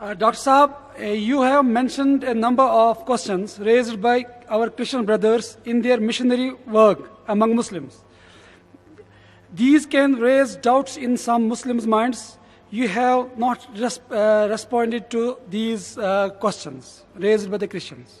Dr. Saab, you have mentioned a number of questions raised by our Christian brothers in their missionary work among Muslims. These can raise doubts in some Muslims' minds. You have not responded to these questions raised by the Christians.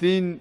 3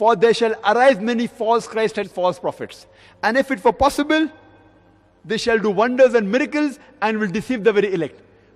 for there shall arise many false Christ and false prophets, and if it were possible they shall do wonders and miracles and will deceive the very elect.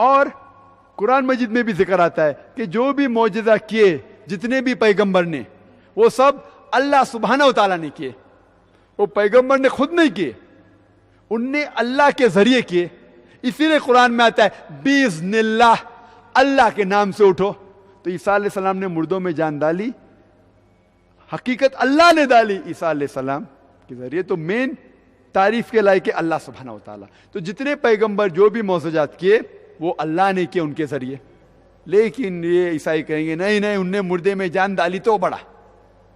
اور قرآن مجید میں بھی ذکر آتا ہے کہ جو بھی معجزہ کیے جتنے بھی پیغمبر نے وہ سب اللہ سبحانہ و تعالیٰ نے کیے. وہ پیغمبر نے خود نہیں کیے, ان نے اللہ کے ذریعے کیے. اسی لیے قرآن میں آتا ہے بِإِذْنِ اللہ, اللہ کے نام سے اٹھو. تو عیسیٰ علیہ السلام نے مردوں میں جان ڈالی, حقیقت اللہ نے ڈالی عیسیٰ علیہ السلام کے ذریعے. تو مین تعریف کے لائق ہے اللہ سبحانہ و تعالیٰ. تو جتنے پیغمبر جو بھی معجزات کیے وہ اللہ نے کیے ان کے ذریعے. لیکن یہ عیسائی کہیں گے نہیں نہیں, ان نے مردے میں جان ڈالی تو بڑا.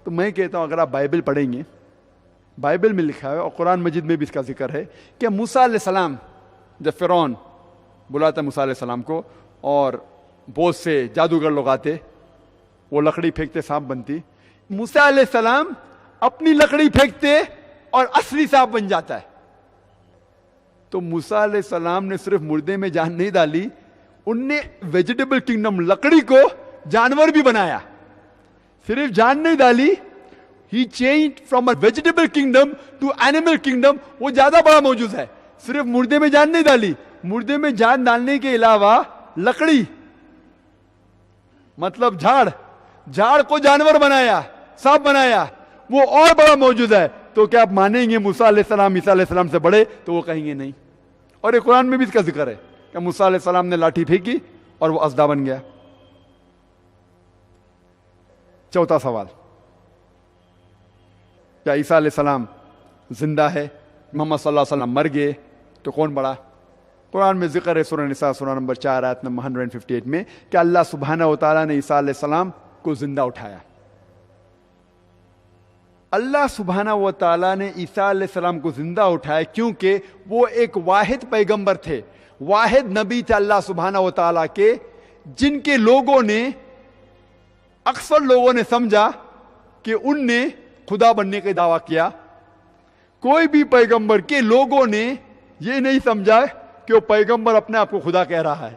تو میں کہتا ہوں اگر آپ بائبل پڑھیں گے, بائبل میں لکھا ہے اور قرآن مجید میں بھی اس کا ذکر ہے کہ موسیٰ علیہ السلام جب فرعون بلاتا موسیٰ علیہ السلام کو اور بہت سے جادوگر لوگ آتے, وہ لکڑی پھینکتے سانپ بنتی, موسیٰ علیہ السلام اپنی لکڑی پھینکتے اور اصلی سانپ بن جاتا ہے. تو موسیٰ علیہ السلام نے صرف مردے میں جان نہیں ڈالی, ان نے ویجیٹیبل کنگڈم لکڑی کو جانور بھی بنایا. صرف جان نہیں ڈالی, ہی change from a vegetable kingdom to animal kingdom. وہ زیادہ بڑا موجود ہے. صرف مردے میں جان نہیں ڈالی, مردے میں جان ڈالنے کے علاوہ لکڑی مطلب جھاڑ کو جانور بنایا, سانپ بنایا. وہ اور بڑا موجود ہے. تو کیا آپ مانیں گے موسیٰ علیہ السلام عیسیٰ علیہ السلام سے بڑے؟ تو وہ کہیں گے نہیں. اور یہ قرآن میں بھی اس کا ذکر ہے کہ موسیٰ علیہ السلام نے لاٹھی پھینکی اور وہ اژدھا بن گیا. چوتھا سوال, کیا عیسیٰ علیہ السلام زندہ ہے؟ محمد صلی اللہ علیہ وسلم مر گئے تو کون بڑا؟ قرآن میں ذکر ہے سورہ نساء سورہ نمبر 4 آیت نمبر 158 میں کہ اللہ سبحانہ و تعالیٰ نے عیسیٰ علیہ السلام کو زندہ اٹھایا. اللہ سبحانہ و تعالیٰ نے عیسیٰ علیہ السلام کو زندہ اٹھایا کیونکہ وہ ایک واحد پیغمبر تھے, واحد نبی تھے اللہ سبحانہ و تعالیٰ کے, جن کے لوگوں نے اکثر لوگوں نے سمجھا کہ ان نے خدا بننے کا دعویٰ کیا. کوئی بھی پیغمبر کے لوگوں نے یہ نہیں سمجھا کہ وہ پیغمبر اپنے آپ کو خدا کہہ رہا ہے.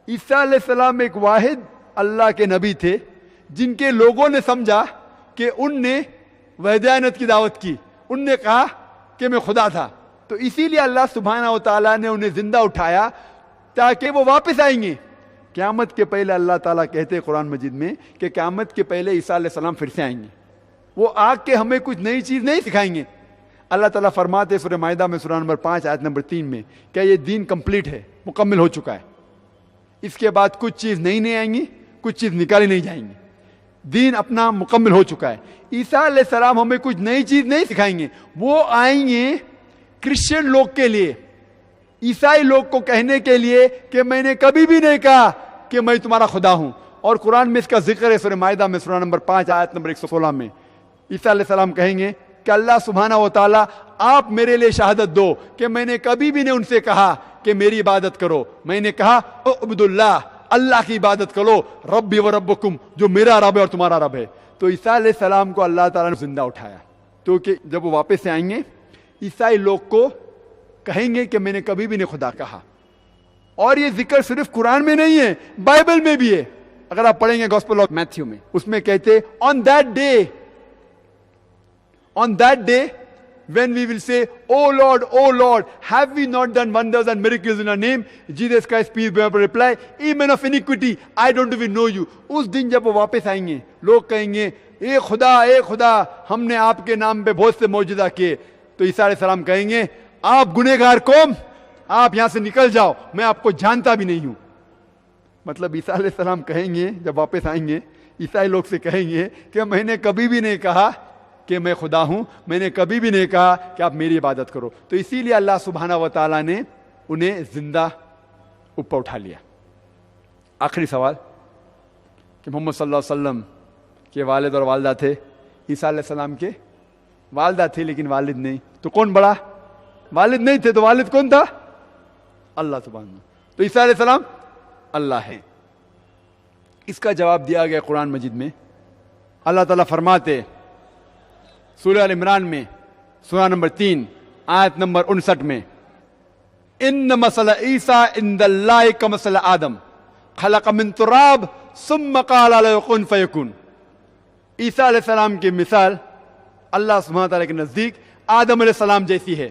عیسیٰ علیہ السلام ایک واحد اللہ کے نبی تھے جن کے لوگوں نے سمجھا کہ ان نے وحدانیت کی دعوت کی, ان نے کہا کہ میں خدا تھا. تو اسی لیے اللہ سبحانہ و تعالیٰ نے انہیں زندہ اٹھایا تاکہ وہ واپس آئیں گے. قیامت کے پہلے اللہ تعالیٰ کہتے ہیں قرآن مجید میں کہ قیامت کے پہلے عیسیٰ علیہ السلام پھر سے آئیں گے. وہ آگ کے ہمیں کچھ نئی چیز نہیں سکھائیں گے. اللہ تعالیٰ فرماتے سورہ مائدہ میں سورہ نمبر 5 آیت نمبر 3 میں کہ یہ دین کمپلیٹ ہے, مکمل ہو چکا ہے. اس کے بعد کچھ چیز نئی نہیں آئیں گی, کچھ چیز نکالی نہیں جائیں گی. دین اپنا مکمل ہو چکا ہے. عیسیٰ علیہ السلام ہمیں کچھ نئی چیز نہیں سکھائیں گے. وہ آئیں گے کرسچن لوگ کے لیے, عیسائی لوگ کو کہنے کے لیے کہ میں نے کبھی بھی نہیں کہا کہ میں تمہارا خدا ہوں. اور قرآن میں اس کا ذکر ہے سورہ مائدہ میں سورہ نمبر 5 آیت نمبر 116 میں. عیسیٰ علیہ السلام کہیں گے کہ اللہ سبحانہ و تعالیٰ آپ میرے لیے شہادت دو کہ میں نے کبھی بھی نہیں ان سے کہا کہ میری عبادت کرو. میں نے کہا اعبد اللہ, اللہ کی عبادت کرو, ربی و ربکم, جو میرا رب ہے اور تمہارا رب ہے. تو عیسیٰ علیہ السلام کو اللہ تعالیٰ نے زندہ اٹھایا. تو کہ جب وہ واپس سے آئیں گے عیسائی لوگ کو کہیں گے کہ میں نے کبھی بھی نہیں خدا کہا. اور یہ ذکر صرف قرآن میں نہیں ہے, بائبل میں بھی ہے. اگر آپ پڑھیں گے گوسپل آف میتھیو میں, اس میں کہتے on that day when we will say, oh Lord, have we not done wonders and miracles in your name? Jesus Christ, peace be upon you, reply, ye men of iniquity, I don't even know you. اس دن جب وہ واپس آئیں گے لوگ کہیں گے اے خدا ہم نے آپ کے نام پہ بہت سے معجزہ کیے. تو عیسیٰ علیہ السلام کہیں گے آپ گنہگار قوم, آپ یہاں سے نکل جاؤ, میں آپ کو جانتا بھی نہیں ہوں. مطلب عیسیٰ علیہ السلام کہیں گے جب واپس آئیں گے عیسائی لوگ سے کہیں گے کہ میں نے کبھی بھی نہیں کہا کہ میں خدا ہوں, میں نے کبھی بھی نہیں کہا کہ آپ میری عبادت کرو. تو اسی لیے اللہ سبحانہ و تعالیٰ نے انہیں زندہ اوپر اٹھا لیا. آخری سوال کہ محمد صلی اللہ علیہ وسلم کے والد اور والدہ تھے, عیسیٰ علیہ السلام کے والدہ تھے لیکن والد نہیں, تو کون بڑا؟ والد نہیں تھے تو والد کون تھا؟ اللہ سبحانہ. تو عیسیٰ علیہ السلام اللہ ہے. اس کا جواب دیا گیا قرآن مجید میں. اللہ تعالیٰ فرماتے سورہ ال عمران میں سورہ نمبر 3 آیت نمبر 59 میں ان مثل عیسیٰ عند اللہ کمثل آدم خلق من تراب ثم قال له کن فیکون. عیسیٰ علیہ السلام کی مثال اللہ سبحانہ تعالیٰ کے نزدیک آدم علیہ السلام جیسی ہے.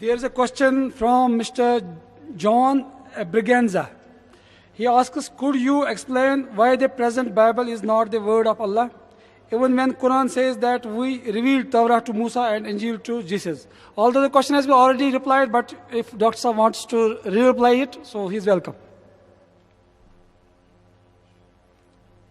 There is a question from Mr. John Briganza. He asks, could you explain why the present Bible is not the word of Allah? Even when Quran says that we revealed Torah to Musa and Injil to Jesus. Although the question has been already replied, but if Dr. Saab wants to re-reply it, so he's welcome.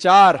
4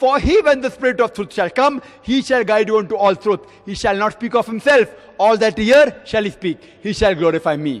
for he when the spirit of truth shall come, he shall guide you unto all truth, he shall not speak of himself, all that he hear shall he speak, he shall glorify me।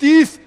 30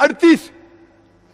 38,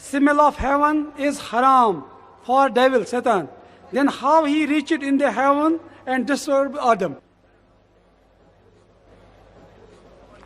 smell of heaven is haram for devil Satan, then how he reached in the heaven and disturbed Adam?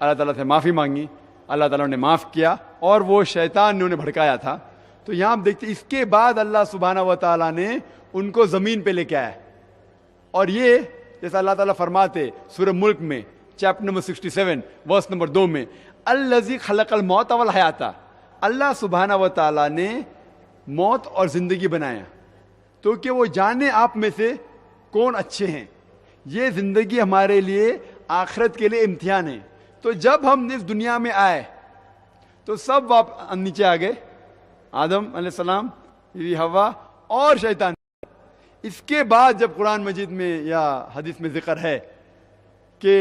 اللہ تعالیٰ سے معافی مانگی, اللہ تعالیٰ نے معاف کیا, اور وہ شیطان نے انہیں بھڑکایا تھا. تو یہاں ہم دیکھتے اس کے بعد اللہ سبحانہ و تعالیٰ نے ان کو زمین پہ لے کے آیا. اور یہ جیسا اللہ تعالیٰ فرماتے سورہ ملک میں چیپٹر نمبر 67 ورس نمبر 2 میں, الذی خلق الموت والحیات, اللہ سبحانہ و تعالیٰ نے موت اور زندگی بنایا تو کہ وہ جانے آپ میں سے کون اچھے ہیں. یہ زندگی ہمارے لیے آخرت کے لیے امتحان ہے. تو جب ہم اس دنیا میں آئے تو سب نیچے آ گئے, آدم علیہ السلام, ہوا اور شیطان. اس کے بعد جب قرآن مجید میں یا حدیث میں ذکر ہے کہ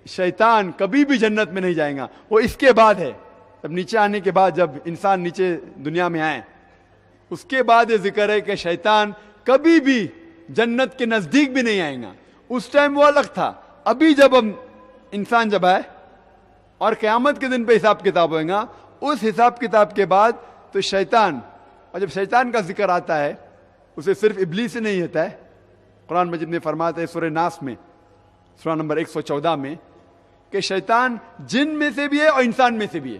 شیطان کبھی بھی جنت میں نہیں جائیں گا, وہ اس کے بعد ہے. جب نیچے آنے کے بعد, جب انسان نیچے دنیا میں آئے, اس کے بعد یہ ذکر ہے کہ شیطان کبھی بھی جنت کے نزدیک بھی نہیں آئیں گا. اس ٹائم وہ الگ تھا. ابھی جب ہم انسان جب آئے اور قیامت کے دن پہ حساب کتاب ہوئے گا, اس حساب کتاب کے بعد تو شیطان, اور جب شیطان کا ذکر آتا ہے اسے صرف ابلیس سے نہیں ہوتا ہے. قرآن مجید میں فرماتا ہے سورہ ناس میں سورہ نمبر 114 میں کہ شیطان جن میں سے بھی ہے اور انسان میں سے بھی ہے.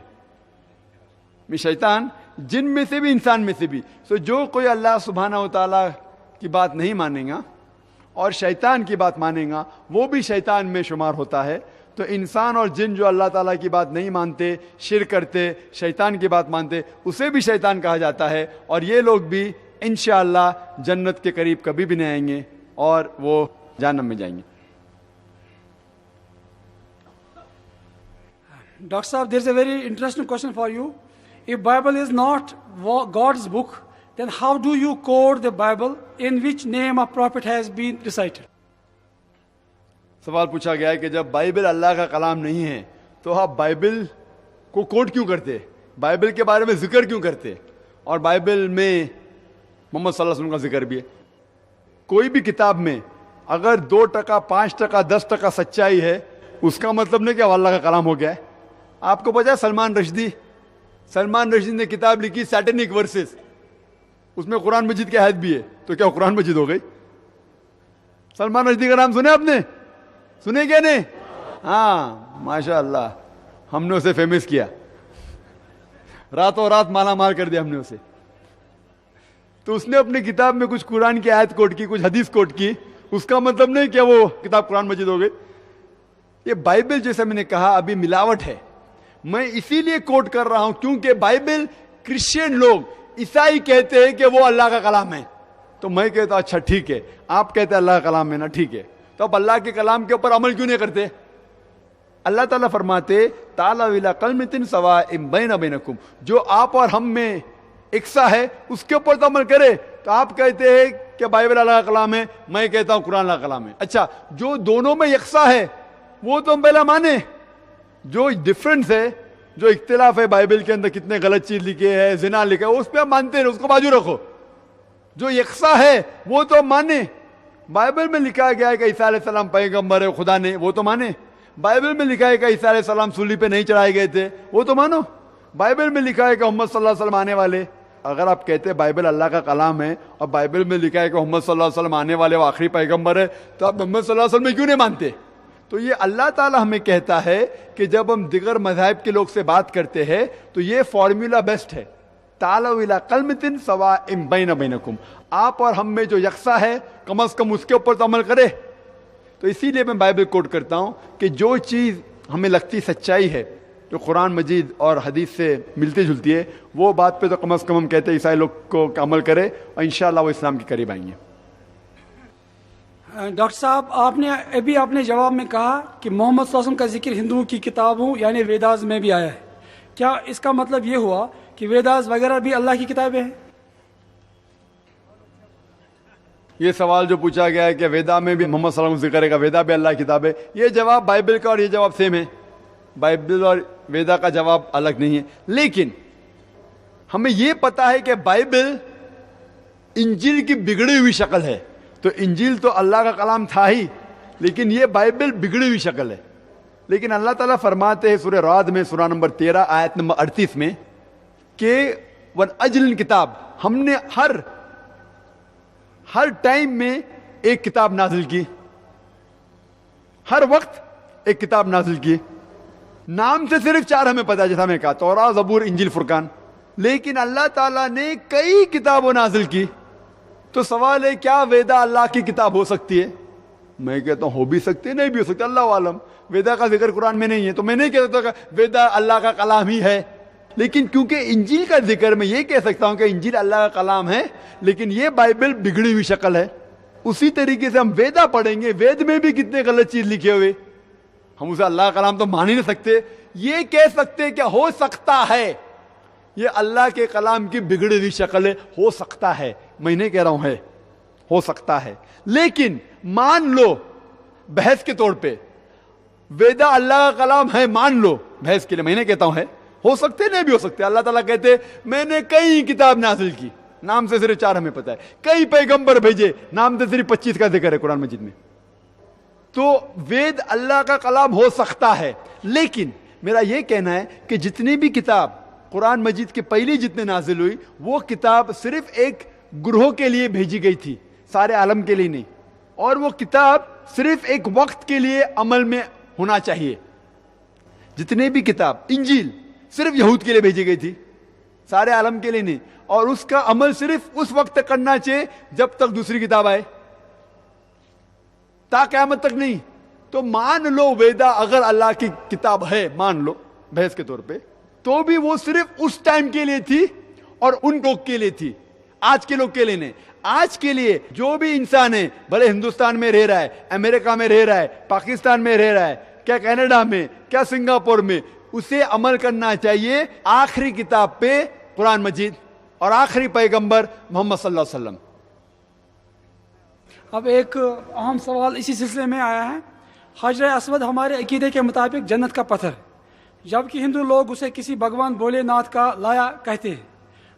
شیطان جن میں سے بھی انسان میں سے بھی. سو جو کوئی اللہ سبحانہ و تعالیٰ کی بات نہیں مانے گا اور شیطان کی بات مانے گا, وہ بھی شیطان میں شمار ہوتا ہے. تو انسان اور جن جو اللہ تعالیٰ کی بات نہیں مانتے, شرک کرتے, شیطان کی بات مانتے, اسے بھی شیطان کہا جاتا ہے. اور یہ لوگ بھی انشاءاللہ جنت کے قریب کبھی بھی نہیں آئیں گے اور وہ جہنم میں جائیں گے. Dr. Saab, there is a very interesting question for you. If Bible is not God's book, then how do you code the Bible in which name of prophet has been recited? سوال پوچھا گیا ہے کہ جب Bible اللہ کا کلام نہیں ہے تو آپ بائبل کو کوٹ کیوں کرتے, بائبل کے بارے میں ذکر کیوں کرتے, اور بائبل میں محمد صلی اللہ علیہ وسلم کا ذکر بھی ہے. کوئی بھی کتاب میں اگر 2%, 5%, 10% سچائی ہے, اس کا مطلب نہیں کہ وہ اللہ کا کلام ہو گیا ہے. آپ کو پتا ہے سلمان رشدی نے کتاب لکھی سیٹنک ورسز, اس میں قرآن مجید کی آیت بھی ہے, تو کیا قرآن مجید ہو گئی؟ سلمان رشدی کا نام سنے آپ نے؟ سنے کیا نہیں؟ ہاں ماشاء اللہ, ہم نے اسے فیمس کیا, راتوں رات مالا مال کر دیا ہم نے اسے. تو اس نے اپنی کتاب میں کچھ قرآن کی آیت کوٹ کی, کچھ حدیث کوٹ کی, اس کا مطلب نہیں کہ وہ کتاب قرآن مجید ہو گئی. یہ بائبل جیسے میں نے کہا ابھی ملاوٹ ہے. میں اسی لیے کوٹ کر رہا ہوں کیونکہ بائبل کرسچین لوگ, عیسائی کہتے ہیں کہ وہ اللہ کا کلام ہے. تو میں کہتا ہوں اچھا ٹھیک ہے, آپ کہتے ہیں اللہ کا کلام ہے نا, ٹھیک ہے, تو اب اللہ کے کلام کے اوپر عمل کیوں نہیں کرتے؟ اللہ تعالیٰ فرماتے تعالیٰ الی کلمۃ سواء بین بینکم, جو آپ اور ہم میں یکساں ہے اس کے اوپر تو عمل کرے. تو آپ کہتے ہیں کہ بائبل اللہ کا کلام ہے, میں کہتا ہوں قرآن اللہ کا کلام ہے. اچھا جو دونوں میں یکساں ہے وہ تو ہم پہلا مانے. جو ڈفرنس ہے, جو اختلاف ہے بائبل کے اندر, کتنے غلط چیز لکھے ہے, زنا لکھا ہے, اس پہ ہم مانتے ہیں, اس کو بازو رکھو. جو یکساں ہے وہ تو ہم مانے. بائبل میں لکھا گیا ہے کہ عیسیٰ علیہ السلام پیغمبر ہے خدا نے, وہ تو مانے. بائبل میں لکھا ہے کہ عیسیٰ علیہ السلام صلیب پہ نہیں چڑھائے گئے تھے, وہ تو مانو. بائبل میں لکھا ہے کہ محمد صلی اللہ علیہ وسلم آنے والے. اگر آپ کہتے ہیں بائبل اللہ کا کلام ہے اور بائبل میں لکھا ہے کہ محمد صلی اللہ علیہ وسلم آنے والے وہ آخری پیغمبر ہے, تو آپ محمد صلی اللہ علیہ وسلم میں کیوں نہیں مانتے؟ تو یہ اللہ تعالیٰ ہمیں کہتا ہے کہ جب ہم دیگر مذاہب کے لوگ سے بات کرتے ہیں تو یہ فارمولا بیسٹ ہے, تعالوا الی کلمۃ سواء بین بینکم, آپ اور ہم میں جو یکساں ہے کم از کم اس کے اوپر تو عمل کرے. تو اسی لیے میں بائبل کوٹ کرتا ہوں کہ جو چیز ہمیں لگتی سچائی ہے, جو قرآن مجید اور حدیث سے ملتی جلتی ہے, وہ بات پہ تو کم از کم ہم کہتے ہیں عیسائی لوگ کو عمل کرے, اور انشاءاللہ وہ اسلام کے قریب آئیں گے. ڈاکٹر صاحب, آپ نے ابھی اپنے جواب میں کہا کہ محمد صلی اللہ علیہ وسلم کا ذکر ہندوؤں کی کتابوں یعنی ویداز میں بھی آیا ہے. کیا اس کا مطلب یہ ہوا کہ ویداز وغیرہ بھی اللہ کی کتابیں ہیں؟ یہ سوال جو پوچھا گیا ہے کہ ویدا میں بھی محمد صلی اللہ علیہ وسلم ذکر ہے, ویدا بھی اللہ کی کتاب ہے, یہ جواب بائبل کا اور یہ جواب سیم ہے. بائبل اور ویدا کا جواب الگ نہیں ہے. لیکن ہمیں یہ پتا ہے کہ بائبل انجیل کی بگڑی ہوئی شکل ہے. تو انجیل تو اللہ کا کلام تھا ہی, لیکن یہ بائبل بگڑی ہوئی شکل ہے. لیکن اللہ تعالیٰ فرماتے ہیں سورہ رعد میں سورہ نمبر 13 آیت نمبر 38 میں کہ وَأَجْلٍ کتاب, ہم نے ہر ٹائم میں ایک کتاب نازل کی, ہر وقت ایک کتاب نازل کی. نام سے صرف 4 ہمیں پتا ہے، جیسا میں کہا توراۃ، زبور، انجیل، فرقان. لیکن اللہ تعالیٰ نے کئی کتابوں نازل کی. تو سوال ہے کیا ویدا اللہ کی کتاب ہو سکتی ہے؟ میں کہتا ہوں ہو بھی سکتی ہے، نہیں بھی ہو سکتی، اللہ عالم. ویدا کا ذکر قرآن میں نہیں ہے تو میں نہیں کہتا کہ ویدا اللہ کا کلام ہی ہے. لیکن کیونکہ انجیل کا ذکر میں یہ کہہ سکتا ہوں کہ انجیل اللہ کا کلام ہے، لیکن یہ بائبل بگڑی ہوئی شکل ہے. اسی طریقے سے ہم ویدا پڑھیں گے، وید میں بھی کتنے غلط چیز لکھے ہوئے، ہم اسے اللہ کا کلام تو مان ہی نہیں سکتے. یہ کہہ سکتے کہ ہو سکتا ہے، یہ اللہ کے کلام کی بگڑی ہوئی شکل ہے، ہو سکتا ہے. میں نہیں کہہ رہا ہوں ہے، ہو سکتا ہے. لیکن مان لو بحث کے طور پہ ویدا اللہ کا کلام ہے، مان لو بحث کے لیے. میں نہیں کہتا ہوں ہے، ہو سکتے نہیں بھی ہو سکتے. اللہ تعالیٰ کہتے میں نے کئی کتاب نازل کی، نام سے صرف 4 ہمیں پتا ہے. کئی پیغمبر بھیجے، نام سے صرف 25 کا ذکر ہے قرآن مجید میں. تو وید اللہ کا کلام ہو سکتا ہے. لیکن میرا یہ کہنا ہے کہ جتنی بھی کتاب قرآن مجید کے پہلی جتنے نازل ہوئی، وہ کتاب صرف ایک گروہ کے لیے بھیجی گئی تھی، سارے عالم کے لیے نہیں. اور وہ کتاب صرف ایک وقت کے لیے عمل میں ہونا چاہیے. جتنے بھی کتاب انجیل صرف یہود کے لیے بھیجی گئی تھی، سارے عالم کے لیے نہیں. اور اس کا عمل صرف اس وقت تک کرنا چاہیے جب تک دوسری کتاب آئے، تا قیامت تک نہیں. تو مان لو ویدا اگر اللہ کی کتاب ہے، مان لو بحث کے طور پہ، تو بھی وہ صرف اس ٹائم کے لیے تھی اور ان لوگ کے لیے تھی، آج کے لوگ کے لیے نہیں. آج کے لیے جو بھی انسان ہے، بھلے ہندوستان میں رہ رہا ہے، امریکہ میں رہ رہا ہے، پاکستان میں رہ رہا ہے، کیا کینیڈا میں، کیا سنگاپور میں، اسے عمل کرنا چاہیے آخری کتاب پہ، قرآن مجید، اور آخری پیغمبر محمد صلی اللہ علیہ وسلم. اب ایک اہم سوال اسی سلسلے میں آیا ہے. حجر اسود ہمارے عقیدے کے مطابق جنت کا پتھر، جبکہ ہندو لوگ اسے کسی بھگوان بھولے ناتھ کا لایا کہتے ہیں.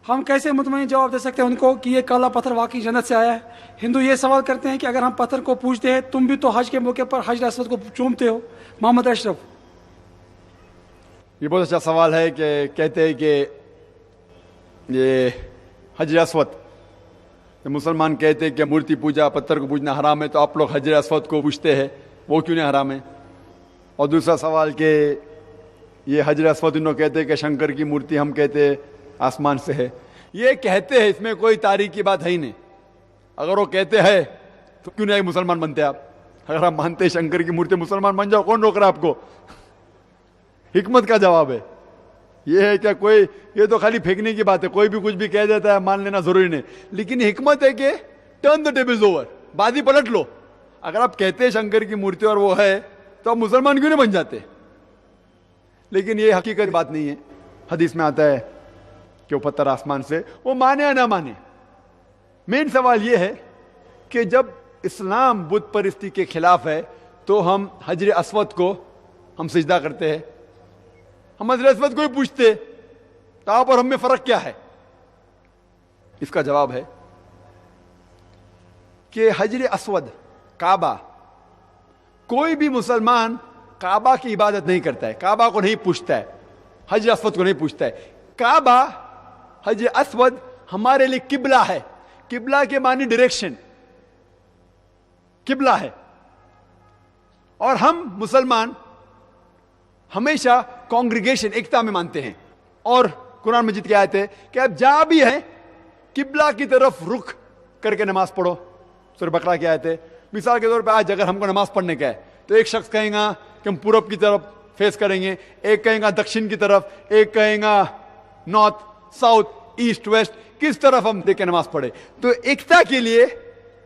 ہم کیسے مطمئن جواب دے سکتے ہیں ان کو کہ یہ کالا پتھر واقعی جنت سے آیا ہے؟ ہندو یہ سوال کرتے ہیں کہ اگر ہم پتھر کو پوجتے ہیں، تم بھی تو حج کے موقع پر حجر اسود کو چومتے ہو. محمد اشرف. یہ بہت اچھا سوال ہے کہ کہتے ہیں کہ یہ حجر اسود، مسلمان کہتے ہیں کہ مورتی پوجا، پتھر کو پوجنا حرام ہے، تو آپ لوگ حجر اسود کو پوجتے ہیں، وہ کیوں نہیں حرام ہے؟ اور دوسرا سوال کہ یہ حجر اسود انہوں کہتے ہیں کہ شنکر کی مورتی، ہم کہتے ہیں آسمان سے ہے. یہ کہتے ہیں، اس میں کوئی تاریخ کی بات ہے ہی نہیں. اگر وہ کہتے ہیں تو کیوں نہیں مسلمان بنتے آپ؟ اگر آپ مانتے ہیں شنکر کی مورتی، مسلمان بن جاؤ، کون روک رہا ہے آپ کو؟ حکمت کا جواب ہے یہ ہے کیا کوئی، یہ تو خالی پھینکنے کی بات ہے، کوئی بھی کچھ بھی کہہ دیتا ہے، مان لینا ضروری نہیں. لیکن حکمت ہے کہ ٹرن دا ٹیبلز اوور، بازی پلٹ لو. اگر آپ کہتے ہیں شنکر کی مورتی اور وہ ہے، تو آپ مسلمان کیوں نہیں بن جاتے؟ لیکن یہ حقیقت بات نہیں ہے. حدیث میں آتا ہے کہ وہ پتھر آسمان سے، وہ مانے یا نہ مانے. مین سوال یہ ہے کہ جب اسلام بت پرستی کے خلاف ہے تو ہم حجر اسود کو ہم سجدہ کرتے ہیں، ہم حجر اسود کو ہی پوچھتے، تو آپ اور ہم میں فرق کیا ہے؟ اس کا جواب ہے کہ حجر اسود، کعبہ، کوئی بھی مسلمان کعبہ کی عبادت نہیں کرتا ہے، کعبہ کو نہیں پوچھتا ہے، حجر اسود کو نہیں پوچھتا ہے. کعبہ، حجر اسود ہمارے لیے قبلہ ہے. قبلہ کے معنی ڈائریکشن، قبلہ ہے. اور ہم مسلمان ہمیشہ کانگریگیشن، ایکتا میں مانتے ہیں. اور قرآن مجید کی آیت ہے کہ اب جہاں بھی ہیں قبلہ کی طرف رخ کر کے نماز پڑھو. سورہ بقرہ کی آیت ہے. مثال کے طور پہ آج اگر ہم کو نماز پڑھنے کا ہے تو ایک شخص کہیں گا کہ ہم پورب کی طرف فیس کریں گے، ایک کہیں گا دکشن کی طرف، ایک کہیں گا نارتھ، ساؤتھ، ایسٹ، ویسٹ، کس طرف ہم دیکھ کے نماز پڑھے. تو ایکتا کے لیے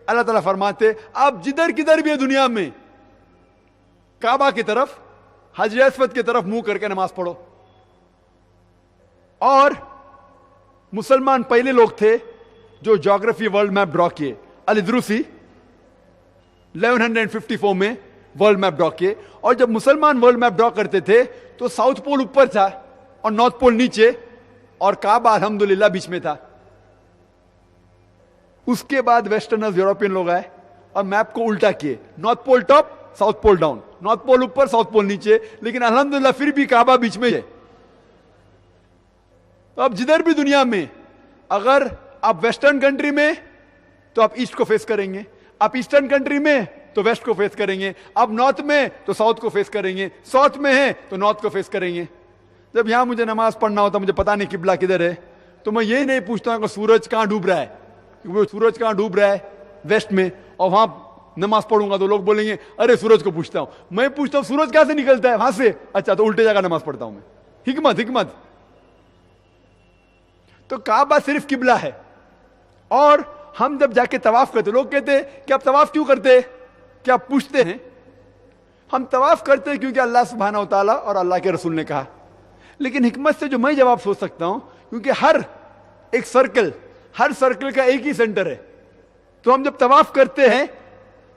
اللہ تعالیٰ فرماتے آپ جدھر کدھر بھی ہے دنیا میں کعبہ کی طرف، حجر اسود کی طرف منہ کر کے نماز پڑھو. اور مسلمان پہلے لوگ تھے جو جغرافی ورلڈ میپ ڈرا کیے. الادروسی 1154 میں ورلڈ میپ ڈرا کیے. اور جب مسلمان ورلڈ میپ ڈرا کرتے تھے تو ساؤتھ پول اوپر تھا اور نارتھ پول نیچے، اور کعبہ الحمدللہ بیچ میں تھا. اس کے بعد ویسٹرنرز، یورپین لوگ آئے اور میپ کو الٹا کیے، north pole top, south pole down, north pole اوپر، ساؤتھ پول نیچے، لیکن الحمدللہ پھر بھی کعبہ بیچ میں ہے. تو اب جدھر بھی دنیا میں، اگر آپ ویسٹرن کنٹری میں تو آپ ایسٹ کو فیس کریں گے، آپ ایسٹرن کنٹری میں تو ویسٹ کو فیس کریں گے, اب نارتھ میں تو ساؤتھ کو فیس کریں گے, ساؤتھ میں ہیں تو نارتھ کو فیس کریں گے. جب یہاں مجھے نماز پڑھنا ہوتا, مجھے پتا نہیں قبلہ کدھر ہے, تو میں یہ نہیں پوچھتا ہوں کہ سورج کہاں ڈوب رہا ہے, کیونکہ وہ سورج کہاں ڈوب رہا ہے ویسٹ میں, اور وہاں نماز پڑھوں گا تو لوگ بولیں گے ارے سورج کو پوچھتا ہوں. میں پوچھتا ہوں سورج کہاں سے نکلتا ہے, وہاں سے, اچھا تو الٹے جگہ نماز پڑھتا ہوں میں. حکمت. تو کعبہ صرف قبلہ ہے. اور ہم جب جا کے طواف کرتے, لوگ کہتے ہیں کہ آپ طواف کیوں کرتے, کیا آپ پوچھتے ہیں؟ ہم طواف کرتے ہیں کیونکہ اللہ سبحانہ و تعالیٰ اور اللہ کے رسول نے کہا. لیکن حکمت سے جو میں جواب سوچ سکتا ہوں, کیونکہ ہر سرکل کا ایک ہی سینٹر ہے, تو ہم جب طواف کرتے ہیں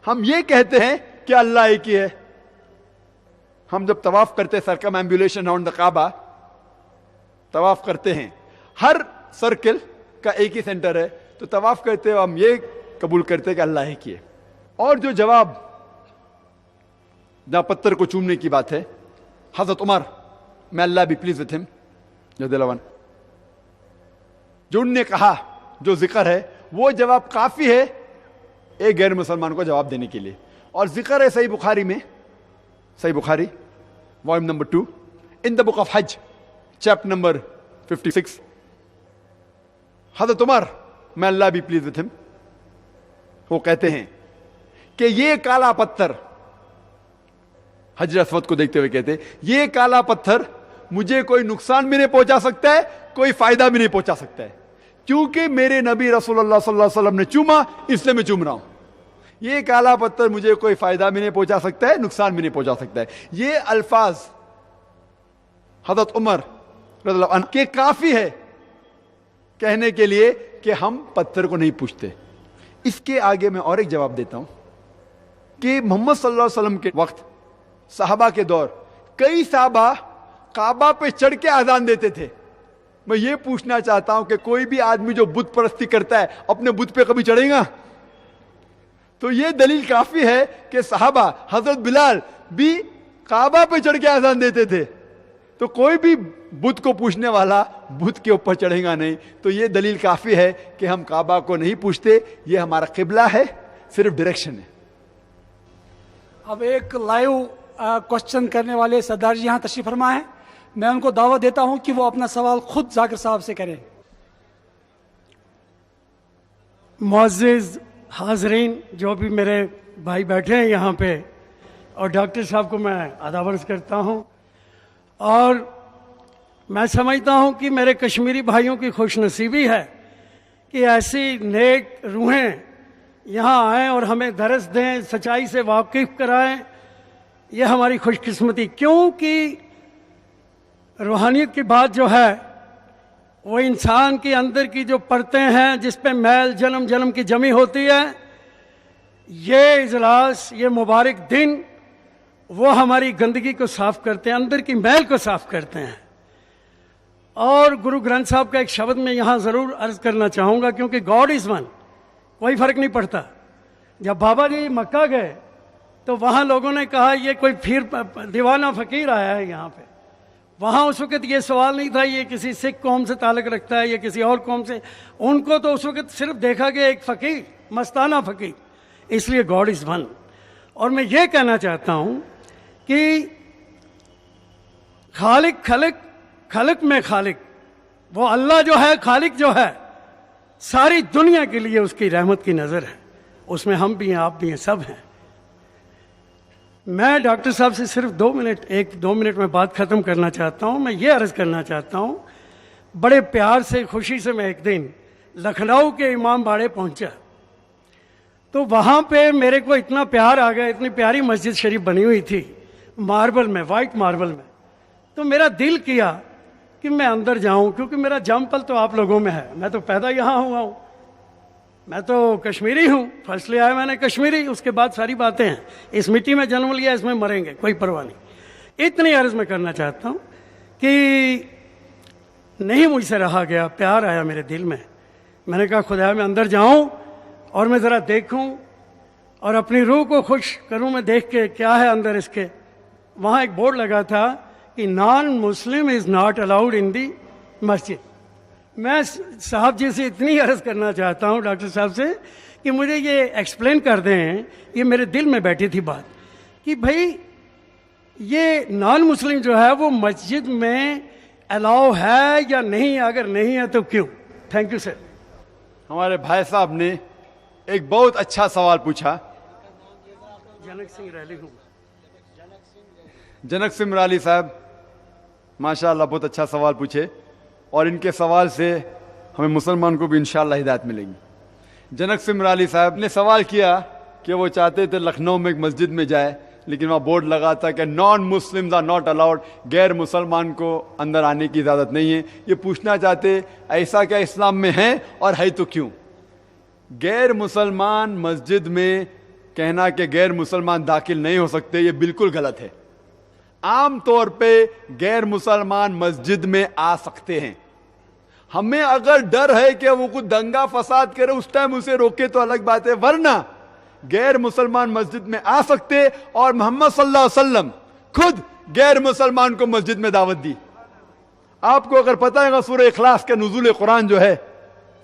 ہم یہ کہتے ہیں کہ اللہ ایک ہی ہے. ہم جب طواف کرتے ہیں, سرکم ایمبولیشن راؤنڈ دا کعبہ طواف کرتے ہیں, ہر سرکل کا ایک ہی سینٹر ہے, تو طواف کرتے ہیں ہم یہ قبول کرتے ہیں کہ اللہ ایک ہی ہے. اور جو جواب جہاں پتھر کو چومنے کی بات ہے, حضرت عمر, میں اللہ بھی پلیز وتھ ہم, جو انہوں نے کہا, جو ذکر ہے, وہ جواب کافی ہے ایک غیر مسلمان کو جواب دینے کے لیے. اور ذکر ہے Sahih Bukhari volume number 2 in the book of Hajj chapter number 56. حضرت عمر, میں اللہ بھی پلیز وتھ ہم, وہ کہتے ہیں کہ یہ کالا پتھر, حجر اسود کو دیکھتے ہوئے کہتے ہیں یہ کالا پتھر مجھے کوئی نقصان بھی نہیں پہنچا سکتا ہے, کوئی فائدہ بھی نہیں پہنچا سکتا ہے, کیونکہ میرے نبی رسول اللہ صلی اللہ علیہ وسلم نے چوما, اس لیے میں چوم رہا ہوں. یہ کالا پتھر مجھے کوئی فائدہ بھی نہیں پہنچا سکتا ہے, نقصان بھی نہیں پہنچا سکتا ہے. یہ الفاظ حضرت عمر رضی اللہ عنہ کے کافی ہے کہنے کے لیے کہ ہم پتھر کو نہیں پوچھتے. اس کے آگے میں اور ایک جواب دیتا ہوں کہ محمد صلی اللہ علیہ وسلم کے وقت, صحابہ کے دور, کئی صحابہ کعبہ پہ چڑھ کے اذان دیتے تھے. میں یہ پوچھنا چاہتا ہوں کہ کوئی بھی آدمی جو بت پرستی کرتا ہے اپنے بت پہ کبھی چڑھے گا؟ تو یہ دلیل کافی ہے کہ صحابہ, حضرت بلال بھی کعبہ پہ چڑھ کے اذان دیتے تھے, تو کوئی بھی بت کو پوچھنے والا بت کے اوپر چڑھے گا نہیں. تو یہ دلیل کافی ہے کہ ہم کعبہ کو نہیں پوچھتے, یہ ہمارا قبلہ ہے, صرف ڈائریکشن ہے. اب ایک لائیو کوشچن کرنے والے سردار جی یہاں تشریف فرما ہے, میں ان کو دعوت دیتا ہوں کہ وہ اپنا سوال خود ذاکر صاحب سے کریں. معزز حاضرین, جو بھی میرے بھائی بیٹھے ہیں یہاں پہ, اور ڈاکٹر صاحب کو میں آداب عرض کرتا ہوں. اور میں سمجھتا ہوں کہ میرے کشمیری بھائیوں کی خوش نصیبی ہے کہ ایسی نیک روحیں یہاں آئیں اور ہمیں درس دیں, سچائی سے واقف کرائیں. یہ ہماری خوش قسمتی, کیونکہ روحانیت کی بات جو ہے وہ انسان کے اندر کی جو پرتیں ہیں جس پہ میل جنم جنم کی جمی ہوتی ہے, یہ اجلاس, یہ مبارک دن وہ ہماری گندگی کو صاف کرتے ہیں, اندر کی میل کو صاف کرتے ہیں. اور گرو گرنتھ صاحب کا ایک شبد میں یہاں ضرور عرض کرنا چاہوں گا, کیونکہ گاڈ از ون, کوئی فرق نہیں پڑتا. جب بابا جی مکہ گئے تو وہاں لوگوں نے کہا یہ کوئی پھر دیوانہ فقیر آیا ہے یہاں پہ. وہاں اس وقت یہ سوال نہیں تھا یہ کسی سکھ قوم سے تعلق رکھتا ہے یا کسی اور قوم سے, ان کو تو اس وقت صرف دیکھا گیا ایک فقیر, مستانہ فقیر. اس لیے گاڈ از ون. اور میں یہ کہنا چاہتا ہوں کہ خالق میں خالق, وہ اللہ جو ہے, خالق جو ہے, ساری دنیا کے لیے اس کی رحمت کی نظر ہے. اس میں ہم بھی ہیں, آپ بھی ہیں, سب ہیں. میں ڈاکٹر صاحب سے صرف 2 منٹ میں بات ختم کرنا چاہتا ہوں. میں یہ عرض کرنا چاہتا ہوں, بڑے پیار سے, خوشی سے میں ایک دن لکھنؤ کے امام باڑے پہنچا, تو وہاں پہ میرے کو اتنا پیار آ گیا, اتنی پیاری مسجد شریف بنی ہوئی تھی ماربل میں, وائٹ ماربل میں. تو میرا دل کیا کہ میں اندر جاؤں, کیونکہ میرا جم پل تو آپ لوگوں میں ہے, میں تو پیدا یہاں ہوا ہوں, میں تو کشمیری ہوں, فرسٹ لے آیا میں نے کشمیری, اس کے بعد ساری باتیں ہیں. اس مٹی میں جنم لیا, اس میں مریں گے, کوئی پرواہ نہیں. اتنی عرض میں کرنا چاہتا ہوں کہ نہیں مجھ سے رہا گیا, پیار آیا میرے دل میں. میں نے کہا خدا میں اندر جاؤں اور میں ذرا دیکھوں اور اپنی روح کو خوش کروں, میں دیکھ کے کیا ہے اندر اس کے. وہاں ایک بورڈ لگا تھا کہ نان مسلم از ناٹ الاؤڈ ان دی مسجد. میں صاحب جی سے اتنی عرض کرنا چاہتا ہوں, ڈاکٹر صاحب سے, کہ مجھے یہ ایکسپلین کر دیں, یہ میرے دل میں بیٹھی تھی بات کہ بھائی یہ نان مسلم جو ہے وہ مسجد میں الاؤ ہے یا نہیں, اگر نہیں ہے تو کیوں؟ Thank you sir. ہمارے بھائی صاحب نے ایک بہت اچھا سوال پوچھا. جنک سنگھ ریلی ہوں. جنک سنگھ رالی صاحب ماشاء اللہ بہت اچھا سوال پوچھے, اور ان کے سوال سے ہمیں مسلمان کو بھی انشاءاللہ ہدایت ملے گی. جنک سنگھ رالی صاحب نے سوال کیا کہ وہ چاہتے تھے لکھنؤ میں ایک مسجد میں جائے, لیکن وہاں بورڈ لگا تھا کہ non Muslims are not allowed, غیر مسلمان کو اندر آنے کی اجازت نہیں ہے. یہ پوچھنا چاہتے ایسا کیا اسلام میں ہے, اور ہے تو کیوں؟ غیر مسلمان مسجد میں کہنا کہ غیر مسلمان داخل نہیں ہو سکتے, یہ بالکل غلط ہے. عام طور پہ غیر مسلمان مسجد میں آ سکتے ہیں. ہمیں اگر ڈر ہے کہ وہ کچھ دنگا فساد کرے اس ٹائم اسے روکے تو الگ بات ہے, ورنہ غیر مسلمان مسجد میں آ سکتے. اور محمد صلی اللہ علیہ وسلم خود غیر مسلمان کو مسجد میں دعوت دی. آپ کو اگر پتہ ہے سورہ اخلاص کا نزول قرآن جو ہے,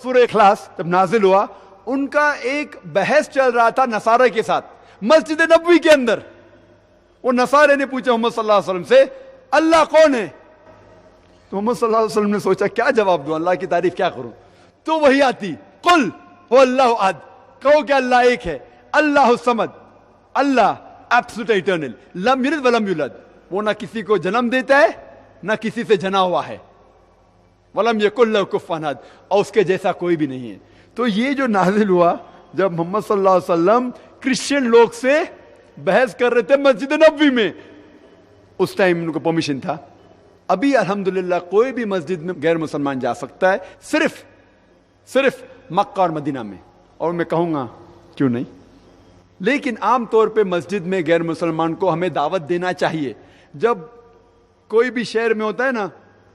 سورہ اخلاص جب نازل ہوا ان کا ایک بحث چل رہا تھا نصارہ کے ساتھ مسجد نبوی کے اندر. وہ نصارے نے پوچھا محمد صلی اللہ علیہ وسلم سے اللہ کون ہے؟ تو محمد صلی اللہ علیہ وسلم نے سوچا کیا جواب دوں, اللہ کی تعریف کیا کروں؟ تو وہی آتی قل هو اللہ احد, کہو کہ اللہ ایک ہے, اللہ الصمد, اللہ ایبسولوٹ ایٹرنل, لم یلد ولم یولد, وہ نہ کسی کو جنم دیتا ہے نہ کسی سے جنا ہوا ہے, ولم یکن لہ کفوا احد, اور اس کے جیسا کوئی بھی نہیں ہے. تو یہ جو نازل ہوا جب محمد صلی اللہ علیہ وسلم کرسچن لوگ سے بحث کر رہے تھے مسجد نبوی میں, اس ٹائم ان کو پرمیشن تھا. ابھی الحمدللہ کوئی بھی مسجد میں غیر مسلمان جا سکتا ہے, صرف مکہ اور مدینہ میں, اور میں کہوں گا کیوں نہیں. لیکن عام طور پہ مسجد میں غیر مسلمان کو ہمیں دعوت دینا چاہیے. جب کوئی بھی شہر میں ہوتا ہے نا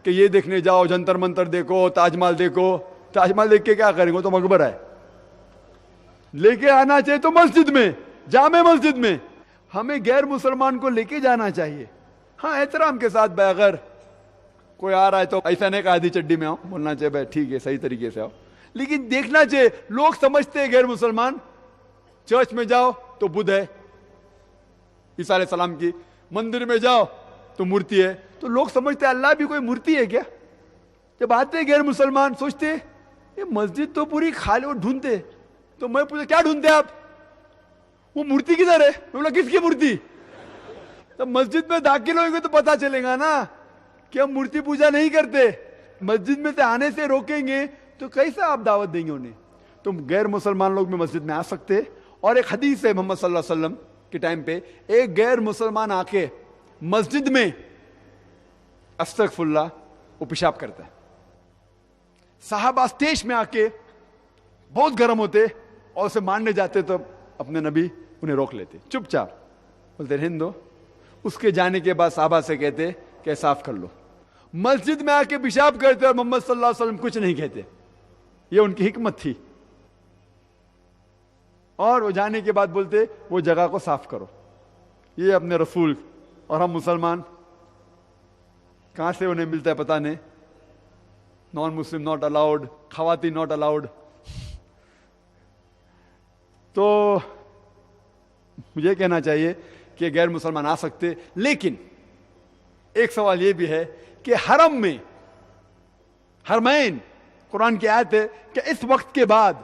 کہ یہ دیکھنے جاؤ, جنتر منتر دیکھو, تاج محل دیکھو, تاج محل دیکھ کے کیا کریں گے, تو مقبرہ ہے. لے کے آنا چاہیے تو مسجد میں, جامع مسجد میں ہمیں غیر مسلمان کو لے کے جانا چاہیے. ہاں احترام کے ساتھ بھائی, اگر کوئی آ رہا ہے تو ایسا نہیں کہ آدھی چڈی میں آؤ, بولنا چاہیے بھائی ٹھیک ہے صحیح طریقے سے آؤ. لیکن دیکھنا چاہیے, لوگ سمجھتے ہیں غیر مسلمان چرچ میں جاؤ تو بدھ ہے, عیسیٰ علیہ السلام کی, مندر میں جاؤ تو مورتی ہے, تو لوگ سمجھتے ہیں اللہ بھی کوئی مورتی ہے کیا. جب آتے غیر مسلمان سوچتے یہ مسجد تو پوری خالی, وہ ڈھونڈتے. تو میں پوچھا کیا ڈھونڈتے آپ؟ وہ مورتی کدھر ہے؟ میں بولا کس کی مورتی؟ تو مسجد میں داخل ہوئیں گے تو پتا چلے گا نا کہ ہم مورتی پوجا نہیں کرتے. مسجد میں سے آنے سے روکیں گے تو کیسے آپ دعوت دیں گے انہیں؟ تو غیر مسلمان لوگ بھی مسجد میں آ سکتے. اور ایک حدیث ہے محمد صلی اللہ علیہ وسلم کے ٹائم پہ, ایک غیر مسلمان آ کے مسجد میں استغفر اللہ وہ پیشاب کرتا ہے. صحابہ اسٹیج میں آ کے بہت گرم ہوتے اور اسے مارنے جاتے تو اپنے نبی انہیں روک لیتے, چپ چاپ بولتے رہنے دو. اس کے جانے کے بعد صحابہ سے کہتے کہ صاف کر لو. مسجد میں آ کے پیشاب کرتے اور محمد صلی اللہ علیہ وسلم کچھ نہیں کہتے. یہ ان کی حکمت تھی. اور وہ جانے کے بعد بولتے وہ جگہ کو صاف کرو. یہ اپنے رسول, اور ہم مسلمان کہاں سے انہیں ملتا ہے پتہ نہیں. نان مسلم ناٹ الاؤڈ, خواتین ناٹ الاؤڈ. تو مجھے کہنا چاہیے کہ غیر مسلمان آ سکتے. لیکن ایک سوال یہ بھی ہے کہ حرم میں, حرمین, قرآن کی آیت ہے کہ اس وقت کے بعد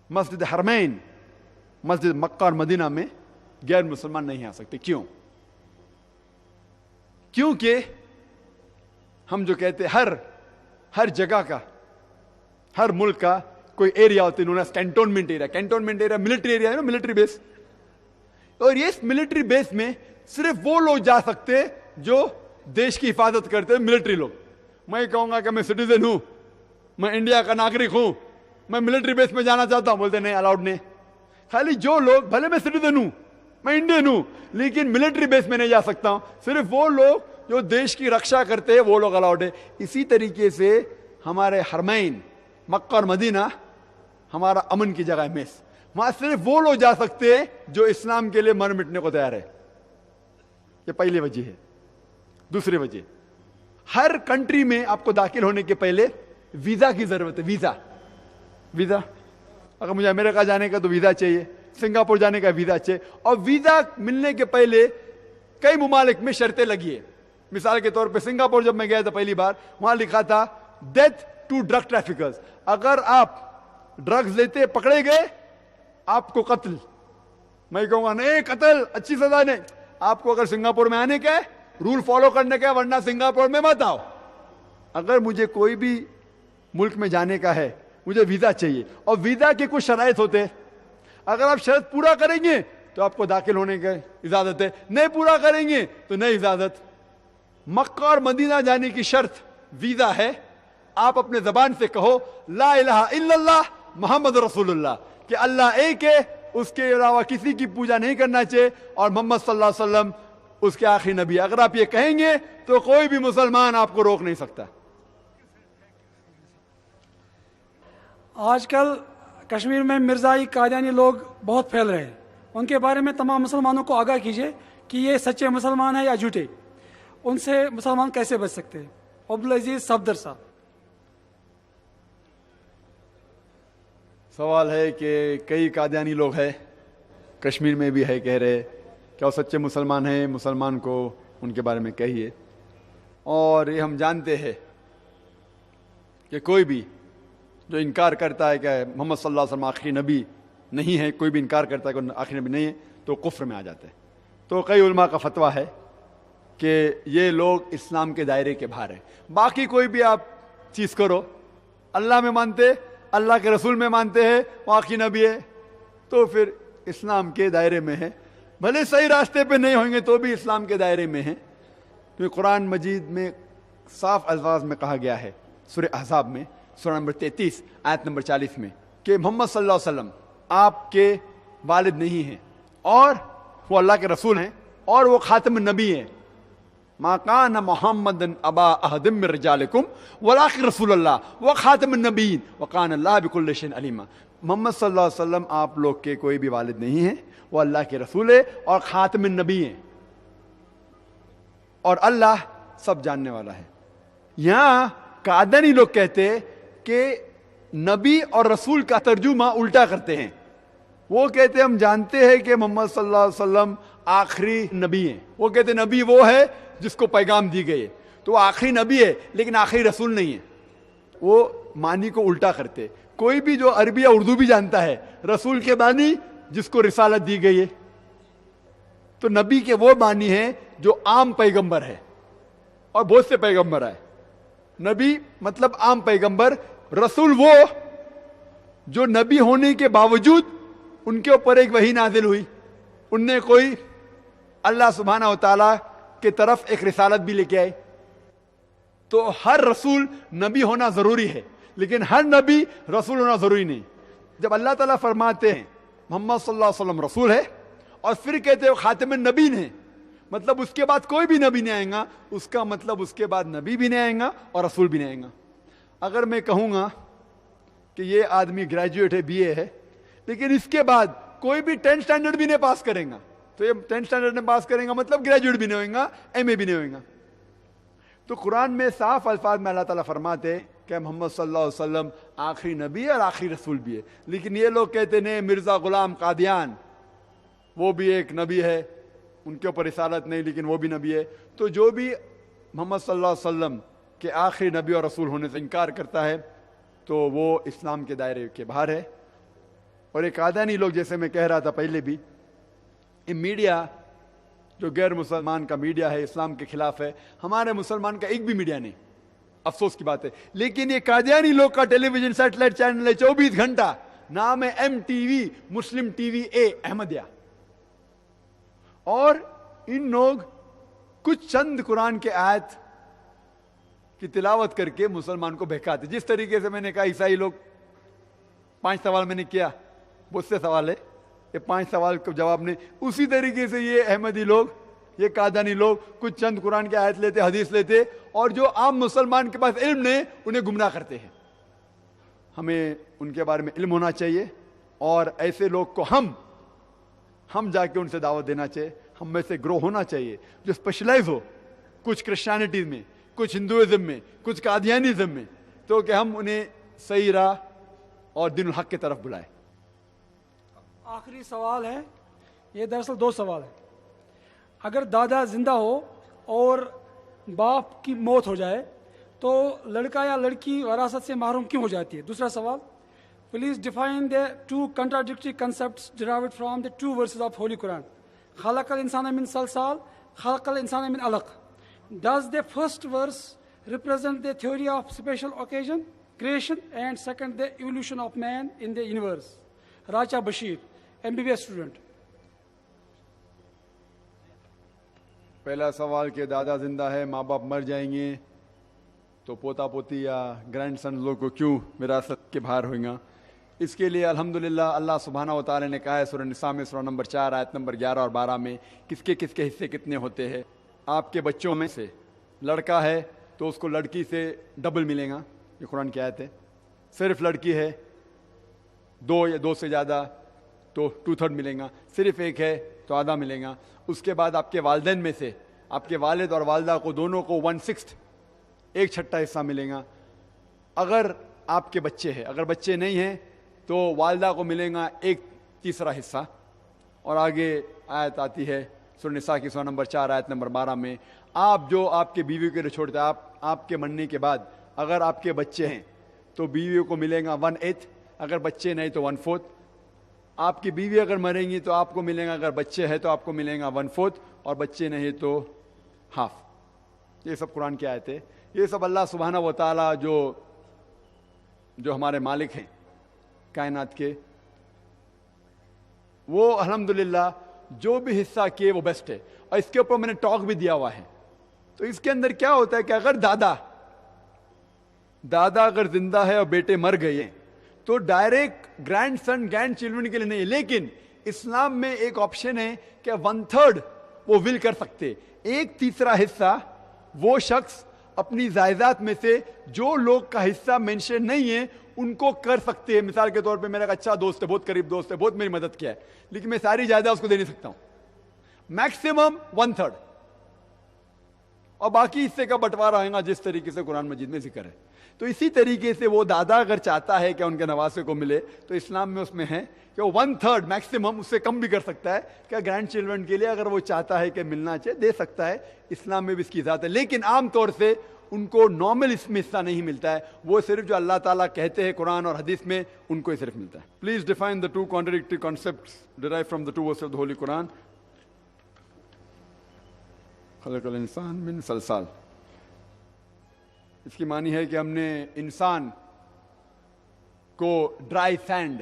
مسجد حرمین, مسجد مکہ اور مدینہ میں غیر مسلمان نہیں آ سکتے. کیوں؟ کیونکہ ہم جو کہتے ہر جگہ کا, ہر ملک کا کوئی ایریا ہوتا ہے, cantonment area. Cantonment area military area ہے نا, ملٹری بیس. اور یہ ملٹری بیس میں صرف وہ لوگ جا سکتے جو دیش کی حفاظت کرتے ہیں, ملٹری لوگ. میں کہوں گا کہ میں سٹیزن ہوں, میں انڈیا کا ناگرک ہوں, میں ملٹری بیس میں جانا چاہتا ہوں, بولتے نہیں الاؤڈ نہیں. خالی جو لوگ, بھلے میں سٹیزن ہوں, میں انڈین ہوں, لیکن ملٹری بیس میں نہیں جا سکتا ہوں. صرف وہ لوگ جو دیش کی رکشا کرتے ہیں وہ لوگ الاؤڈ ہے. اسی طریقے سے ہمارے حرمین مکہ اور مدینہ ہمارا امن کی جگہ ہے, میس. وہاں صرف وہ لوگ جا سکتے ہیں جو اسلام کے لیے مر مٹنے کو تیار ہے. یہ پہلی وجہ ہے. دوسری وجہ, ہر کنٹری میں آپ کو داخل ہونے کے پہلے ویزا کی ضرورت ہے. ویزا اگر مجھے امریکہ جانے کا تو ویزا چاہیے, سنگاپور جانے کا ویزا چاہیے, اور ویزا ملنے کے پہلے کئی ممالک میں شرطیں لگی ہے. مثال کے طور پہ سنگاپور جب میں گیا تھا پہلی بار, وہاں لکھا تھا ڈیتھ ٹو ڈرگ ٹریفکرز. اگر آپ ڈرگز لیتے پکڑے گئے آپ کو قتل. میں کہوں گا نہیں قتل اچھی سزا نہیں, آپ کو اگر سنگاپور میں آنے کا ہے رول فالو کرنے کا ہے, ورنہ سنگاپور میں مت آؤ. اگر مجھے کوئی بھی ملک میں جانے کا ہے مجھے ویزا چاہیے, اور ویزا کے کچھ شرائط ہوتے ہیں. اگر آپ شرط پورا کریں گے تو آپ کو داخل ہونے کی اجازت ہے, نہیں پورا کریں گے تو نہیں اجازت. مکہ اور مدینہ جانے کی شرط ویزا ہے. آپ اپنے زبان سے کہو لا الہ الا اللہ محمد رسول اللہ, کہ اللہ ایک ہے, اس کے علاوہ کسی کی پوجا نہیں کرنا چاہیے, اور محمد صلی اللہ علیہ وسلم اس کے آخری نبی. اگر آپ یہ کہیں گے تو کوئی بھی مسلمان آپ کو روک نہیں سکتا. آج کل کشمیر میں مرزائی قادیانی لوگ بہت پھیل رہے ہیں. ان کے بارے میں تمام مسلمانوں کو آگاہ کیجیے کہ یہ سچے مسلمان ہیں یا جھوٹے. ان سے مسلمان کیسے بچ سکتے ہیں؟ عبدالعزیز صفدر صاحب. سوال ہے کہ کئی قادیانی لوگ ہیں کشمیر میں بھی ہے, کہہ رہے کیا وہ سچے مسلمان ہیں, مسلمان کو ان کے بارے میں کہیے. اور یہ ہم جانتے ہیں کہ کوئی بھی جو انکار کرتا ہے کہ محمد صلی اللہ علیہ وسلم آخری نبی نہیں ہے, کوئی بھی انکار کرتا ہے کہ آخری نبی نہیں ہے تو کفر میں آ جاتے ہیں. تو کئی علماء کا فتویٰ ہے کہ یہ لوگ اسلام کے دائرے کے باہر ہیں. باقی کوئی بھی آپ چیز کرو, اللہ میں مانتے, اللہ کے رسول میں مانتے ہیں, وہ آخری نبی ہے, تو پھر اسلام کے دائرے میں ہے. بھلے صحیح راستے پہ نہیں ہوں گے تو بھی اسلام کے دائرے میں ہیں. کیونکہ قرآن مجید میں صاف الفاظ میں کہا گیا ہے سورہ احزاب میں سورہ نمبر 33 آیت نمبر 40 میں کہ محمد صلی اللہ علیہ وسلم آپ کے والد نہیں ہیں, اور وہ اللہ کے رسول ہیں, اور وہ خاتم النبی ہیں. ما کان محمد ابا احد من رجالکم ولکن رسول اللہ وخاتم النبیین وکان اللہ بکل شیء علیما. محمد صلی اللہ علیہ وسلم آپ لوگ کے کوئی بھی والد نہیں ہیں, وہ اللہ کے رسول ہے اور خاتم النبی ہیں, اور اللہ سب جاننے والا ہے. یہاں قادیانی لوگ کہتے کہ نبی اور رسول کا ترجمہ الٹا کرتے ہیں. وہ کہتے ہم جانتے ہیں کہ محمد صلی اللہ علیہ وسلم آخری نبی ہیں. وہ کہتے نبی وہ ہے جس کو پیغام دی گئی ہے, تو وہ آخری نبی ہے لیکن آخری رسول نہیں ہے. وہ معنی کو الٹا کرتے. کوئی بھی جو عربی یا اردو بھی جانتا ہے رسول کے معنی جس کو رسالت دی گئی ہے, تو نبی کے وہ معنی ہیں جو عام پیغمبر ہے, اور بہت سے پیغمبر آئے. نبی مطلب عام پیغمبر, رسول وہ جو نبی ہونے کے باوجود ان کے اوپر ایک وحی نازل ہوئی, ان نے کوئی اللہ سبحانہ و تعالیٰ کی طرف ایک رسالت بھی لے کے آئے. تو ہر رسول نبی ہونا ضروری ہے, لیکن ہر نبی رسول ہونا ضروری نہیں. جب اللہ تعالیٰ فرماتے ہیں محمد صلی اللہ علیہ وسلم رسول ہے, اور پھر کہتے ہیں خاتم النبیین ہے, مطلب اس کے بعد کوئی بھی نبی نہیں آئے گا, اس کا مطلب اس کے بعد نبی بھی نہیں آئے گا اور رسول بھی نہیں آئے گا. اگر میں کہوں گا کہ یہ آدمی گریجویٹ ہے, بی اے ہے, لیکن اس کے بعد کوئی بھی 10th اسٹینڈرڈ بھی نہیں پاس کرے گا, تو یہ 10th اسٹینڈرڈ نہیں پاس کرے گا مطلب گریجویٹ بھی نہیں ہوئے گا, ایم اے بھی نہیں ہوئے گا. تو قرآن میں صاف الفاظ میں اللہ تعالیٰ فرماتے کہ محمد صلی اللہ علیہ وسلم آخری نبی اور آخری رسول بھی ہے. لیکن یہ لوگ کہتے نہیں, مرزا غلام قادیان وہ بھی ایک نبی ہے, ان کے اوپر رسالت نہیں لیکن وہ بھی نبی ہے. تو جو بھی محمد صلی اللہ علیہ وسلم کے آخری نبی اور رسول ہونے سے انکار کرتا ہے تو وہ اسلام کے دائرے کے باہر ہے. اور ایک قادیانی لوگ, جیسے میں کہہ رہا تھا پہلے بھی, یہ میڈیا جو غیر مسلمان کا میڈیا ہے اسلام کے خلاف ہے, ہمارے مسلمان کا ایک بھی میڈیا نہیں, افسوس کی بات ہے. لیکن یہ قادیانی لوگ کا ٹیلی ویژن سیٹلائٹ چینل ہے 24 گھنٹہ, نام ہے MTV مسلم ٹی وی اے احمدیہ. اور ان لوگ کچھ چند قرآن کے آیت کی تلاوت کر کے مسلمان کو بہکاتے. جس طریقے سے میں نے کہا عیسائی لوگ 5 سوال میں نے کیا, بہت سے سوال ہے, یہ 5 سوال کو جواب نہیں, اسی طریقے سے یہ احمدی لوگ, یہ قادیانی لوگ کچھ چند قرآن کے آیت لیتے, حدیث لیتے, اور جو عام مسلمان کے پاس علم نہیں انہیں گمراہ کرتے ہیں. ہمیں ان کے بارے میں علم ہونا چاہیے, اور ایسے لوگ کو ہم جا کے ان سے دعوت دینا چاہیے. ہم میں سے گرو ہونا چاہیے جو اسپیشلائز ہو, کچھ کرسچینٹی میں, کچھ ہندوازم میں, کچھ قادیانیزم میں, تو کہ ہم انہیں صحیح راہ اور دین الحق کی طرف بلائیں. آخری سوال ہے، یہ دراصل دو سوال ہے. اگر دادا زندہ ہو اور باپ کی موت ہو جائے تو لڑکا یا لڑکی وراثت سے محروم کیوں ہو جاتی ہے؟ دوسرا سوال، please define the two contradictory concepts derived from the two verses of Holy Quran. خلق الانسان من صلصال، خلق الانسان من علق. Does the first verse represent the theory of special occasion, creation, and second the evolution of man in the universe? Racha Bashir, MBBS student. پہلا سوال کہ دادا زندہ ہے، ماں باپ مر جائیں گے تو پوتا پوتی یا گرینڈ سن لوگ کو کیوں وراثت کے بھار ہوئیں گا؟ اس کے لیے الحمدللہ اللہ سبحانہ و تعالی نے کہا ہے سورہ نساء میں سورہ نمبر 4 آیت نمبر 11 اور 12 میں کس کے حصے کتنے ہوتے ہیں. آپ کے بچوں میں سے لڑکا ہے تو اس کو لڑکی سے ڈبل ملے گا، یہ قرآن کی آیت ہے. صرف لڑکی ہے 2 یا 2 سے زیادہ تو 2/3 ملیں گا، صرف ایک ہے تو آدھا ملے گا. اس کے بعد آپ کے والدین میں سے آپ کے والد اور والدہ کو دونوں کو 1/6 1/6 حصہ ملے گا. اگر آپ کے بچے ہیں، اگر بچے نہیں ہیں تو والدہ کو ملے گا 1/3 حصہ. اور آگے آیت آتی ہے سورہ نساء کی سورہ نمبر 4 آیت نمبر 12 میں آپ جو آپ کے بیوی کے لیے چھوڑتے ہیں، آپ کے مرنے کے بعد اگر آپ کے بچے ہیں تو بیوی کو ملے گا 1/8، اگر بچے نہیں تو 1/4. آپ کی بیوی اگر مریں گی تو آپ کو ملے گا، اگر بچے ہیں تو آپ کو ملے گا 1/4 اور بچے نہیں تو ہاف. یہ سب قرآن کی آیت ہے. یہ سب اللہ سبحانہ و تعالیٰ جو ہمارے مالک ہیں کائنات کے، وہ الحمدللہ جو بھی حصہ کیے وہ بیسٹ ہے. اور اس کے اوپر میں نے ٹاک بھی دیا ہوا ہے. تو اس کے اندر کیا ہوتا ہے کہ اگر دادا اگر زندہ ہے اور بیٹے مر گئے ہیں تو ڈائریکٹ گرینڈ سن گرینڈ چلڈرن کے لیے نہیں ہے، لیکن اسلام میں ایک آپشن ہے کہ 1/3 وہ ول کر سکتے. 1/3 حصہ وہ شخص اپنی جائیداد میں سے جو لوگ کا حصہ مینشن نہیں ہے ان کو کر سکتے ہیں. مثال کے طور پہ میرا ایک اچھا دوست ہے، بہت قریب دوست ہے، بہت میری مدد کیا ہے، لیکن میں ساری جائیداد اس کو دے نہیں سکتا ہوں. میکسیمم 1/3 اور باقی حصے کا بٹوارا ہوگا جس طریقے سے قرآن مجید میں ذکر ہے. تو اسی طریقے سے وہ دادا اگر چاہتا ہے کہ ان کے نواسے کو ملے تو اسلام میں اس میں ہے کہ وہ 1/3 میکسیمم، اس سے کم بھی کر سکتا ہے کہ گرینڈ چلڈرن کے لیے اگر وہ چاہتا ہے کہ ملنا چاہے دے سکتا ہے. اسلام میں بھی اس کی ذات ہے، لیکن عام طور سے ان کو نارمل اس میں حصہ نہیں ملتا ہے. وہ صرف جو اللہ تعالیٰ کہتے ہیں قرآن اور حدیث میں ان کو ہی صرف ملتا ہے. Please define the two contradictory concepts derived from the two verses of the Holy Quran. خلق الانسان من صلصال، اس کی معنی ہے کہ ہم نے انسان کو ڈرائی سینڈ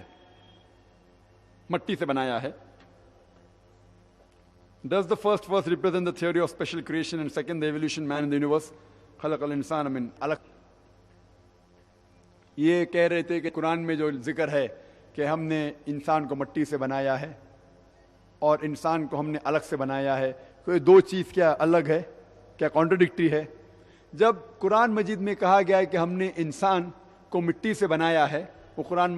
مٹی سے بنایا ہے. Does the first verse represent the theory of special creation and second the evolution man in the universe? خلق الانسان من علق. یہ کہہ رہے تھے کہ قرآن میں جو ذکر ہے کہ ہم نے انسان کو مٹی سے بنایا ہے اور انسان کو ہم نے الگ سے بنایا ہے، تو یہ دو چیز کیا الگ ہے، کیا کانٹرڈکٹری ہے؟ جب قرآن مجید میں کہا گیا ہے کہ ہم نے انسان کو مٹی سے بنایا ہے، وہ قرآن